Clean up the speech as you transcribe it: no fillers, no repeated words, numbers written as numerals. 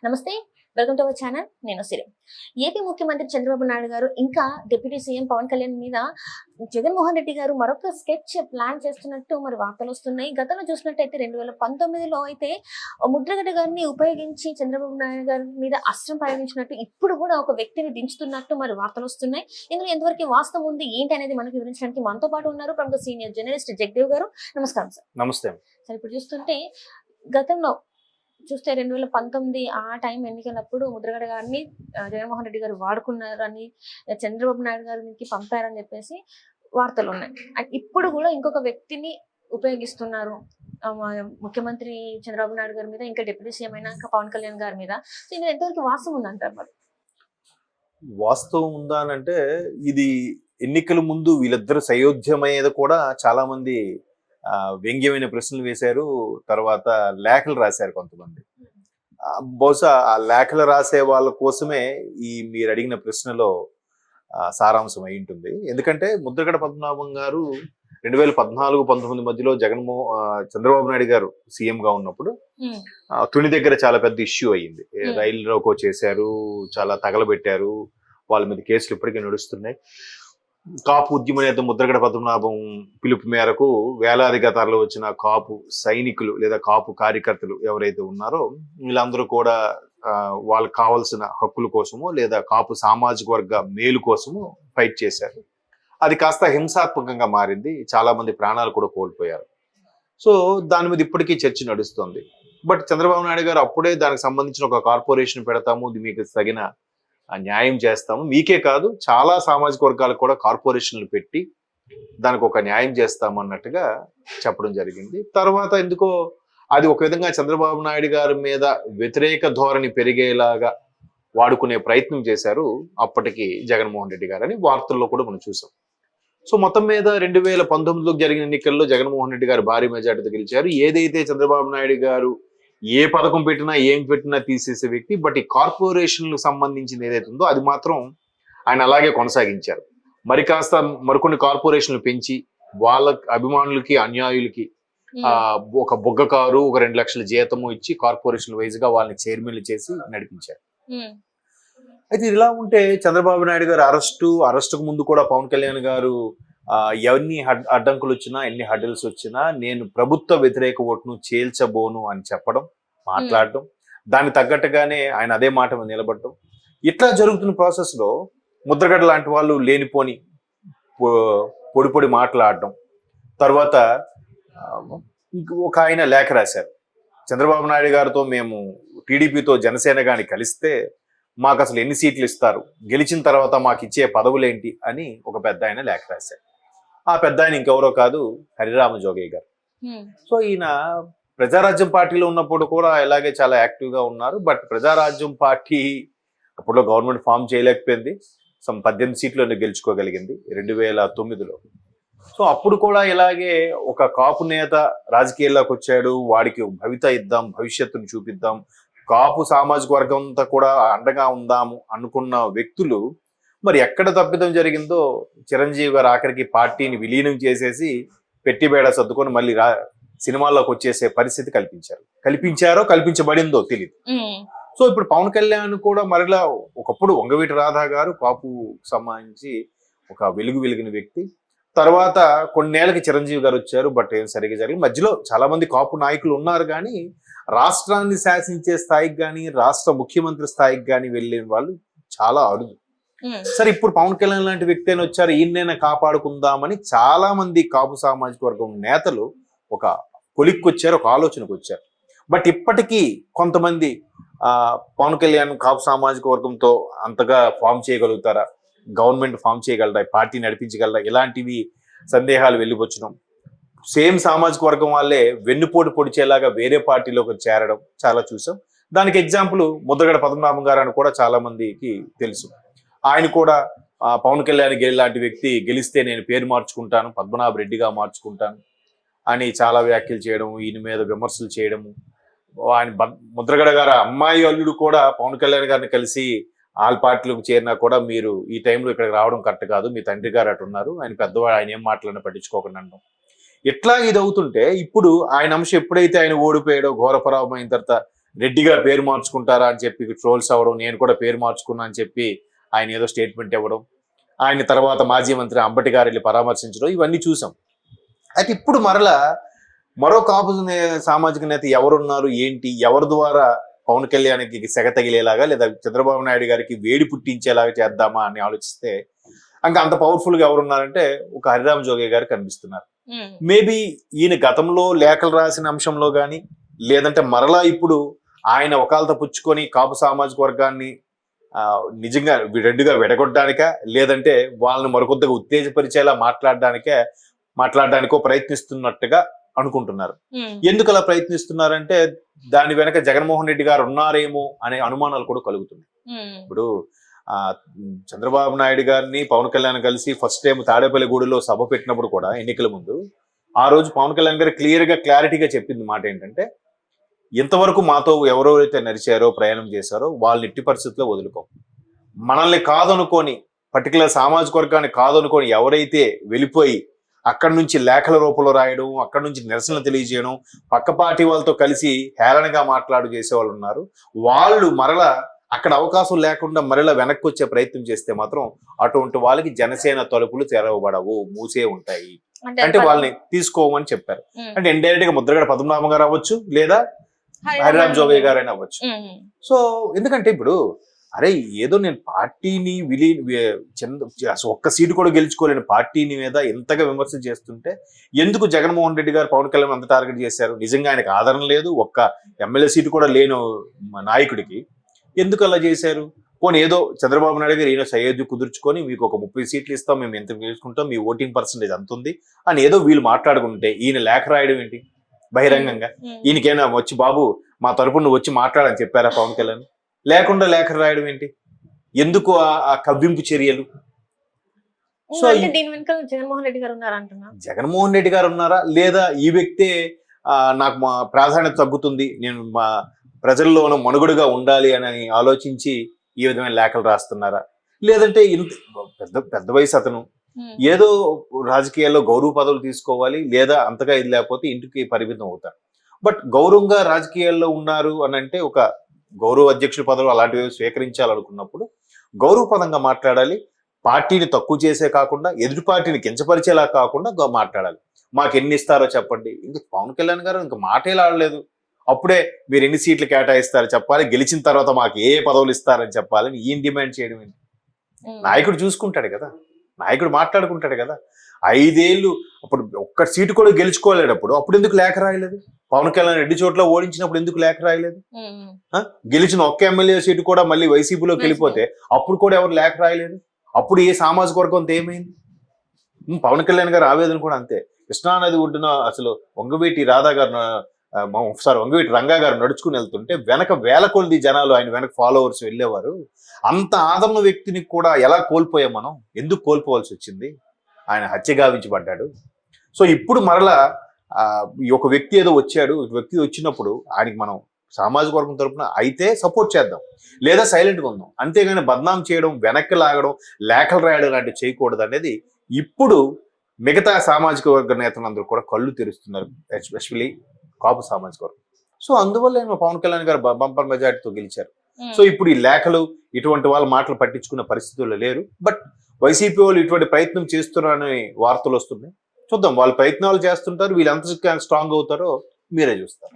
నమస్తే. Welcome to our channel. నేను సిరి. AP ముఖ్యమంత్రి చంద్రబాబు నాయుడు గారు ఇంకా డిప్యూటీ సీఎం పవన్ కళ్యాణ్ మీద జగన్మోహన్ రెడ్డి గారు మరొక స్కెచ్ ప్లాన్ చేస్తున్నట్టు మరి వార్తలు వస్తున్నాయి. గతంలో చూసినట్టయితే 2019లో అయితే ముద్రగడ గారిని ఉపయోగించి చంద్రబాబు నాయుడు గారి మీద అస్త్రం ప్రయోగించినట్టు ఇప్పుడు కూడా ఒక వ్యక్తిని దించుతున్నట్టు మరి వార్తలు వస్తున్నాయి. ఇందులో ఎంతవరకు వాస్తవం ఉంది ఏంటి అనేది మనకు వివరించడానికి మనతో పాటు ఉన్నారు ప్రముఖ సీనియర్ జర్నలిస్ట్ జగదేవ్ గారు. నమస్కారం సార్. నమస్తే. సార్, ఇప్పుడు చూస్తుంటే గతంలో చూస్తే 2019 ఆ టైం ఎన్నికలప్పుడు ముద్రగడ గారిని జగన్మోహన్ రెడ్డి గారు వాడుకున్నారని, చంద్రబాబు నాయుడు గారికి పంపారని చెప్పేసి వార్తలు ఉన్నాయి. ఇప్పుడు కూడా ఇంకొక వ్యక్తిని ఉపయోగిస్తున్నారు ముఖ్యమంత్రి చంద్రబాబు నాయుడు గారి మీద, ఇంకా డిప్యూటీ సీఎం అయినాక పవన్ కళ్యాణ్ గారి మీద. సో ఇది ఎంతవరకు వాస్తవం ఉందంటారు? మరి వాస్తవం ఉందా అని అంటే, ఇది ఎన్నికల ముందు వీళ్ళిద్దరు సయోధ్యమయ్యేది కూడా చాలా మంది వ్యంగ్యమైన ప్రశ్నలు వేశారు. తర్వాత లేఖలు రాశారు కొంతమంది. బహుశా ఆ లేఖలు రాసే వాళ్ళ కోసమే ఈ మీరు అడిగిన ప్రశ్నలో సారాంశం అయి ఉంటుంది. ఎందుకంటే ముద్రగడ పద్మనాభం గారు 2014-19 మధ్యలో చంద్రబాబు నాయుడు గారు సీఎం గా ఉన్నప్పుడు తుని దగ్గర చాలా పెద్ద ఇష్యూ అయ్యింది. రైలు రోకో చేశారు, చాలా తగలబెట్టారు, వాళ్ళ మీద కేసులు ఇప్పటికీ నడుస్తున్నాయి. కాపు ఉద్యమ నేత ముద్రగడ పద్మనాభం పిలుపు మేరకు వేలాది గతాల్లో వచ్చిన కాపు సైనికులు లేదా కాపు కార్యకర్తలు ఎవరైతే ఉన్నారో వీళ్ళందరూ కూడా వాళ్ళకి కావాల్సిన హక్కుల కోసమో లేదా కాపు సామాజిక వర్గ మేలు కోసమో ఫైట్ చేశారు. అది కాస్త హింసాత్మకంగా మారింది. చాలా మంది ప్రాణాలు కూడా కోల్పోయారు. సో దాని మీద ఇప్పటికీ చర్చ నడుస్తుంది. బట్ చంద్రబాబు నాయుడు గారు అప్పుడే దానికి సంబంధించిన ఒక కార్పొరేషన్ పెడతాము, మీకు తగిన న్యాయం చేస్తాము, మీకే కాదు చాలా సామాజిక వర్గాలకు కూడా కార్పొరేషన్లు పెట్టి దానికి ఒక న్యాయం చేస్తాము అన్నట్టుగా చెప్పడం జరిగింది. తర్వాత ఎందుకో అది ఒక విధంగా చంద్రబాబు నాయుడు గారి మీద వ్యతిరేక ధోరణి పెరిగేలాగా వాడుకునే ప్రయత్నం చేశారు అప్పటికి జగన్మోహన్ రెడ్డి గారు అని వార్తల్లో కూడా మనం చూసాం. సో మొత్తం మీద 2019లో జరిగిన ఎన్నికల్లో జగన్మోహన్ రెడ్డి గారు భారీ మెజార్టీతో గెలిచారు. ఏదైతే చంద్రబాబు నాయుడు గారు ఏ పథకం పెట్టినా ఏం పెట్టినా తీసేసే వ్యక్తి. బట్ ఈ కార్పొరేషన్లకు సంబంధించింది ఏదైతే ఉందో అది మాత్రం ఆయన అలాగే కొనసాగించారు. మరి కాస్త మరికొన్ని కార్పొరేషన్లు పెంచి వాళ్ళ అభిమానులకి అన్యాయులకి ఒక బొగ్గ కారు, ఒక 2 లక్షల జీతము ఇచ్చి కార్పొరేషన్ వైజ్ గా వాళ్ళని చైర్మన్లు చేసి నడిపించారు. అయితే ఇలా ఉంటే చంద్రబాబు నాయుడు గారు అరెస్టుకు ముందు కూడా పవన్ కళ్యాణ్ గారు ఎన్ని అడ్డంకులు వచ్చినా, ఎన్ని హడ్డల్స్ వచ్చినా నేను ప్రభుత్వ వ్యతిరేక ఓటును చేల్చబోను అని చెప్పడం, మాట్లాడడం, దానికి తగ్గట్టుగానే ఆయన అదే మాట మీద నిలబడటం. ఇట్లా జరుగుతున్న ప్రాసెస్ లో ముద్రగడ లాంటి వాళ్ళు లేనిపోని పొడి మాట్లాడడం. తర్వాత ఒక ఆయన లేఖ రాశారు, చంద్రబాబు నాయుడు గారితో మేము టీడీపీతో జనసేన గాని కలిస్తే మాకు అసలు ఎన్ని సీట్లు ఇస్తారు, గెలిచిన తర్వాత మాకు ఇచ్చే పదవులేంటి అని ఒక పెద్ద ఆయన లేఖ రాశారు. ఆ పెద్ద ఆయన ఇంకెవరో కాదు, హరిరామ జోగయ్య గారు. సో ఈయన ప్రజారాజ్యం పార్టీలో ఉన్నప్పుడు కూడా ఇలాగే చాలా యాక్టివ్ గా ఉన్నారు. బట్ ప్రజారాజ్యం పార్టీ అప్పట్లో గవర్నమెంట్ ఫామ్ చేయలేకపోయింది. 18 సీట్లు గెలుచుకోగలిగింది 2009లో. సో అప్పుడు కూడా ఇలాగే ఒక కాపు నేత రాజకీయాల్లోకి వచ్చాడు, వాడికి భవిత ఇద్దాం, భవిష్యత్తును చూపిద్దాం, కాపు సామాజిక వర్గం అంతా కూడా అండగా ఉందాము అనుకున్న వ్యక్తులు మరి ఎక్కడ తప్పిదం జరిగిందో చిరంజీవి గారు ఆఖరికి పార్టీని విలీనం చేసేసి పెట్టిబేడ సర్దుకొని మళ్ళీ సినిమాల్లోకి వచ్చేసే పరిస్థితి కల్పించారో కల్పించబడిందో తెలియదు. సో ఇప్పుడు పవన్ కళ్యాణ్ కూడా మరలా ఒకప్పుడు వంగవీటి రాధా గారు కాపు సంబంధించి ఒక వెలిగిన వ్యక్తి. తర్వాత కొన్నేళ్ళకి చిరంజీవి గారు వచ్చారు, బట్ ఏం సరిగ్గా జరిగింది. మధ్యలో చాలా మంది కాపు నాయకులు ఉన్నారు, కానీ రాష్ట్రాన్ని శాసించే స్థాయికి కానీ రాష్ట్ర ముఖ్యమంత్రి స్థాయికి కానీ వెళ్ళిన వాళ్ళు చాలా అరుదు. సరే, ఇప్పుడు పవన్ కళ్యాణ్ లాంటి వ్యక్తి అయినా వచ్చారు, ఈయనైనా కాపాడుకుందామని చాలా మంది కాపు సామాజిక వర్గం నేతలు ఒక కొలిక్కొచ్చారు, ఒక ఆలోచనకు వచ్చారు. బట్ ఇప్పటికీ కొంతమంది పవన్ కళ్యాణ్ కాపు సామాజిక వర్గంతో అంతగా ఫామ్ చేయగలుగుతారా, గవర్నమెంట్ ఫామ్ చేయగలరా, పార్టీ నడిపించగలరా, ఇలాంటివి సందేహాలు వెళ్ళిపోవడం. సేమ్ సామాజిక వర్గం వాళ్ళే వెన్నుపోటు పొడిచేలాగా వేరే పార్టీలోకి చేరడం చాలా చూసాం. దానికి ఎగ్జాంపుల్ ముద్రగడ పద్మనాభం గారు అని కూడా చాలా మందికి తెలుసు. ఆయన కూడా పవన్ కళ్యాణ్ లాంటి వ్యక్తి గెలిస్తే నేను పేరు మార్చుకుంటాను, పద్మనాభ రెడ్డిగా మార్చుకుంటాను అని చాలా వ్యాఖ్యలు చేయడం, ఈయన మీద విమర్శలు చేయడము. ఆయన ముద్రగడ గారు అమ్మాయి అల్లుడు కూడా పవన్ కళ్యాణ్ గారిని కలిసి వాళ్ళ పార్టీలోకి చేరినా కూడా మీరు ఈ టైంలో ఇక్కడికి రావడం కరెక్ట్ కాదు, మీ తండ్రి గారు అటు ఉన్నారు, ఆయన పెద్దవాడు, ఆయన ఏం మాట్లాడినా పట్టించుకోకుండా అనడం. ఇట్లా ఇది అవుతుంటే ఇప్పుడు ఆయన అంశం ఎప్పుడైతే ఆయన ఓడిపోయాడో, ఘోరపరాభం అయిన తర్వాత రెడ్డిగా పేరు మార్చుకుంటారా అని చెప్పి ట్రోల్స్ అవ్వడం, నేను కూడా పేరు మార్చుకున్నా అని చెప్పి ఆయన ఏదో స్టేట్మెంట్ ఇవ్వడం, ఆయన తర్వాత మాజీ మంత్రి అంబటి గారు వెళ్ళి పరామర్శించడం, ఇవన్నీ చూసాం. అయితే ఇప్పుడు మరలా మరో కాపు సామాజిక నేత ఎవరున్నారు ఏంటి, ఎవరి ద్వారా పవన్ కళ్యాణ్కి సెగ తగిలేలాగా లేదా చంద్రబాబు నాయుడు గారికి వేడి పుట్టించేలాగా చేద్దామా అని ఆలోచిస్తే ఇంకా అంత పవర్ఫుల్ గా ఎవరున్నారంటే ఒక హరిరామ్ జోగే గారు కనిపిస్తున్నారు. మేబీ ఈయన గతంలో లేఖలు రాసిన అంశంలో కానీ, లేదంటే మరలా ఇప్పుడు ఆయన ఒకాలతో పుచ్చుకొని కాపు సామాజిక వర్గాన్ని నిజంగా రెండుగా విడగొట్టడానికా, లేదంటే వాళ్ళని మరికొద్దిగా ఉత్తేజపరిచేలా మాట్లాడడానికో ప్రయత్నిస్తున్నట్టుగా అనుకుంటున్నారు. ఎందుకు అలా ప్రయత్నిస్తున్నారంటే దాని వెనక జగన్మోహన్ రెడ్డి గారు ఉన్నారేమో అనే అనుమానాలు కూడా కలుగుతున్నాయి. ఇప్పుడు చంద్రబాబు నాయుడు గారిని పవన్ కళ్యాణ్ కలిసి ఫస్ట్ టైం తాడేపల్లిగూడలో సభ పెట్టినప్పుడు కూడా ఎన్నికల ముందు ఆ రోజు పవన్ కళ్యాణ్ గారు క్లారిటీగా చెప్పింది మాట ఏంటంటే, ఇంతవరకు మాతో ఎవరెవరైతే నడిచారో ప్రయాణం చేశారో వాళ్ళని ఎట్టి పరిస్థితుల్లో వదులుకోం, మనల్ని కాదనుకొని పర్టికులర్ సామాజిక వర్గాన్ని కాదనుకొని ఎవరైతే వెళ్ళిపోయి అక్కడి నుంచి లేఖల రూపంలో రాయడం, అక్కడి నుంచి నిరసనలు తెలియజేయడం, పక్క పార్టీ వాళ్ళతో కలిసి హేళనగా చేసే వాళ్ళు ఉన్నారు, వాళ్ళు మరలా అక్కడ అవకాశం లేకుండా మరలా వెనక్కి వచ్చే ప్రయత్నం చేస్తే మాత్రం అటువంటి వాళ్ళకి జనసేన తలుపులు తెరవబడవు, మూసే ఉంటాయి అంటే వాళ్ళని తీసుకోమని చెప్పారు. అంటే ఇండైరెక్ట్ గా ముద్రగడ పద్మనాభం గారు అవ్వచ్చు, లేదా హరిరామ్ జోగే గారైనా అవ్వచ్చు. సో ఎందుకంటే ఇప్పుడు అరే ఏదో నేను పార్టీని ఒక్క సీటు కూడా గెలుచుకోలేని పార్టీని మీద ఎంతగా విమర్శ చేస్తుంటే ఎందుకు జగన్మోహన్ రెడ్డి గారు పవన్ కళ్యాణ్ అంత టార్గెట్ చేశారు? నిజంగా ఆయనకు ఆదరణ లేదు, ఒక్క ఎమ్మెల్యే సీటు కూడా లేని నాయకుడికి ఎందుకు అలా చేశారు? పోనీ ఏదో చంద్రబాబు నాయుడు గారు ఈయన సయోధ్య కుదుర్చుకొని మీకు ఒక 30 సీట్లు ఇస్తాం, మేము ఎంత గెలుచుకుంటాం, మీ ఓటింగ్ పర్సెంటేజ్ అంత ఉంది అని ఏదో వీళ్ళు మాట్లాడుకుంటే ఈయన లేఖ రాయడం ఏంటి బహిరంగంగా? ఈయనకైనా వచ్చి బాబు మా తరపున నువ్వు వచ్చి మాట్లాడని చెప్పారా పవన్ కళ్యాణ్? లేకుండా లేఖ రాయడం ఏంటి? ఎందుకు ఆ కవ్వింపు చర్యలు? సో దీని వెనుక జగన్మోహన్ రెడ్డి గారు ఉన్నారంటున్నా, జగన్మోహన్ రెడ్డి గారు ఉన్నారా, లేదా ఈ వ్యక్తే నాకు మా ప్రాధాన్యత తగ్గుతుంది, నేను మా ప్రజల్లోనూ మనుగడగా ఉండాలి అని ఆలోచించి ఈ విధమైన లేఖలు రాస్తున్నారా? లేదంటే ఇంత పెద్ద వయసు అతను ఏదో రాజకీయాల్లో గౌరవ పదవులు తీసుకోవాలి, లేదా అంతగా ఇది లేకపోతే ఇంటికి పరిమితం అవుతారు. బట్ గౌరవంగా రాజకీయాల్లో ఉన్నారు అని అంటే ఒక గౌరవ అధ్యక్షుల పదవులు అలాంటివి స్వీకరించాలనుకున్నప్పుడు గౌరవపదంగా మాట్లాడాలి, పార్టీని తక్కువ చేసే కాకుండా ఎదుటి పార్టీని కించపరిచేలా కాకుండా మాట్లాడాలి. మాకు ఎన్ని ఇస్తారో చెప్పండి. ఇంక పవన్ కళ్యాణ్ గారు ఇంకా మాటేలాడలేదు. అప్పుడే మీరు ఎన్ని సీట్లు కేటాయిస్తారో చెప్పాలి, గెలిచిన తర్వాత మాకు ఏ పదవులు ఇస్తారని చెప్పాలని ఈయన డిమాండ్ చేయడం ఏంటి? నాయకుడు చూసుకుంటాడు కదా, నాయకుడు మాట్లాడుకుంటాడు కదా. 5 ఏళ్ళు అప్పుడు ఒక్క సీటు కూడా గెలుచుకోలేనప్పుడు అప్పుడు ఎందుకు లేఖ రాయలేదు? పవన్ కళ్యాణ్ 2 చోట్ల ఓడించినప్పుడు ఎందుకు లేఖ రాయలేదు? గెలిచిన ఒక్క ఎమ్మెల్యే సీటు కూడా మళ్ళీ వైసీపీలోకి వెళ్ళిపోతే అప్పుడు కూడా ఎవరు లేఖ రాయలేదు? అప్పుడు ఏ సామాజిక వర్గం ఏమైంది? పవన్ కళ్యాణ్ గారు ఆవేదన కూడా అంతే. కృష్ణానది ఒడ్డున అసలు వంగవీటి రంగా గారు నడుచుకుని వెళ్తుంటే వెనక వేల కొద్ది జనాలు ఆయన వెనక ఫాలోవర్స్ వెళ్ళేవారు. అంత ఆదరణ వ్యక్తిని కూడా ఎలా కోల్పోయాం మనం? ఎందుకు కోల్పోవాల్సి వచ్చింది? ఆయన హత్య గావించబడ్డాడు. సో ఇప్పుడు మరలా ఒక వ్యక్తి ఏదో వచ్చాడు, వ్యక్తి వచ్చినప్పుడు ఆయనకి మనం సామాజిక వర్గం తరపున అయితే సపోర్ట్ చేద్దాం, లేదా సైలెంట్గా ఉందాం. అంతేగాని బద్నాం చేయడం, వెనక్కి లాగడం, లేఖలు రాయడం లాంటివి చేయకూడదు అనేది ఇప్పుడు మిగతా సామాజిక వర్గ నేతలందరూ కూడా కళ్ళు తెరుస్తున్నారు, ఎస్పెషల్లీ కాపు సామాజిక వర్గం. సో అందువల్ల పవన్ కళ్యాణ్ గారు బంపర్ మెజార్టీతో గెలిచారు. సో ఇప్పుడు ఈ లేఖలు ఇటువంటి వాళ్ళ మాటలు పట్టించుకున్న పరిస్థితుల్లో లేరు. బట్ వైసీపీ వాళ్ళు ఇటువంటి ప్రయత్నం చేస్తున్నారని వార్తలు వస్తున్నాయి. చూద్దాం, వాళ్ళ ప్రయత్నాలు చేస్తుంటారు, వీళ్ళు ఎంత స్ట్రాంగ్ అవుతారో మీరే చూస్తారు.